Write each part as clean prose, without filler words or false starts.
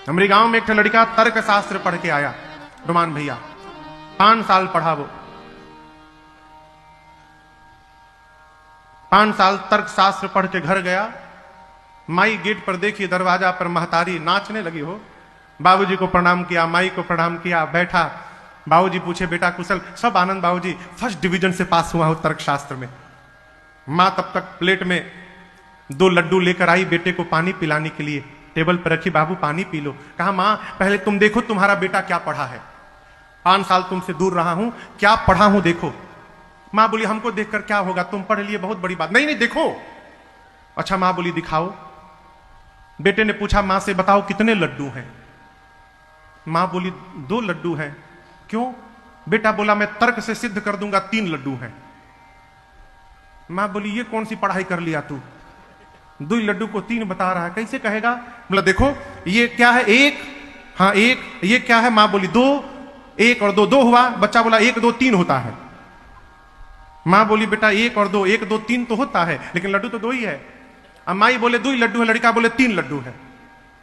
हमारे गांव में एक लड़का तर्क शास्त्र पढ़ के आया, रुमान भैया 5 साल पढ़ा वो, 5 साल तर्क शास्त्र पढ़ के घर गया। माई गेट पर देखी, दरवाजा पर महतारी नाचने लगी हो। बाबूजी को प्रणाम किया, माई को प्रणाम किया, बैठा। बाबूजी पूछे बेटा कुशल? सब आनंद बाबूजी, फर्स्ट डिवीजन से पास हुआ हो तर्क शास्त्र में। मां तब तक प्लेट में 2 लड्डू लेकर आई बेटे को पानी पिलाने के लिए, टेबल पर रखी, बाबू पानी पी लो। कहा मां पहले तुम देखो तुम्हारा बेटा क्या पढ़ा है, 5 साल तुमसे दूर रहा हूं, क्या पढ़ा हूं देखो। मां बोली हमको देखकर क्या होगा, तुम पढ़ लिए बहुत बड़ी बात। नहीं नहीं देखो। अच्छा मां बोली दिखाओ। बेटे ने पूछा मां से बताओ कितने लड्डू हैं। मां बोली 2 लड्डू हैं। क्यों? बेटा बोला मैं तर्क से सिद्ध कर दूंगा 3 लड्डू हैं। मां बोली ये कौन सी पढ़ाई कर लिया तू, 2 लड्डू को 3 बता रहा है, कैसे कहेगा? बोला देखो ये क्या है, 1, हाँ 1, ये क्या है? मां बोली 2, 1 और 2 2 हुआ। बच्चा बोला 1 2 3 होता है। मां बोली बेटा 1 और 2, 1 2 3 तो होता है, लेकिन लड्डू तो 2 ही है। अब माई बोले 2 लड्डू है, लड़का बोले 3 लड्डू है।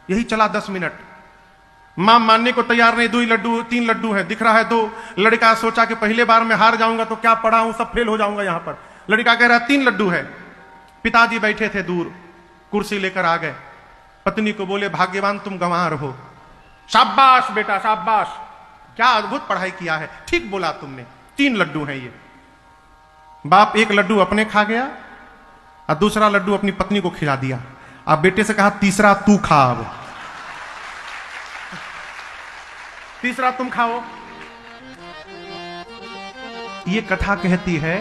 यही चला 10 मिनट। मां मानने को तैयार नहीं, 2 लड्डू 3 लड्डू है, दिख रहा है 2। लड़का सोचा कि पहले बार में हार जाऊंगा तो क्या पढ़ा हूं, सब फेल हो जाऊंगा यहां पर। लड़का कह रहा है 3 लड्डू है। पिताजी बैठे थे दूर, कुर्सी लेकर आ गए। पत्नी को बोले भाग्यवान तुम गंवार हो। शाबाश बेटा शाबाश, क्या अद्भुत पढ़ाई किया है, ठीक बोला तुमने, 3 लड्डू हैं ये। बाप 1 लड्डू अपने खा गया और दूसरा लड्डू अपनी पत्नी को खिला दिया। अब बेटे से कहा तीसरा तू खा, अब तीसरा तुम खाओ। ये कथा कहती है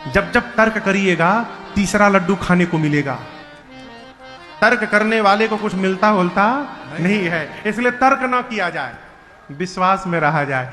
जब जब तर्क करिएगा तीसरा लड्डू खाने को मिलेगा। तर्क करने वाले को कुछ मिलता होता नहीं है, इसलिए तर्क ना किया जाए, विश्वास में रहा जाए।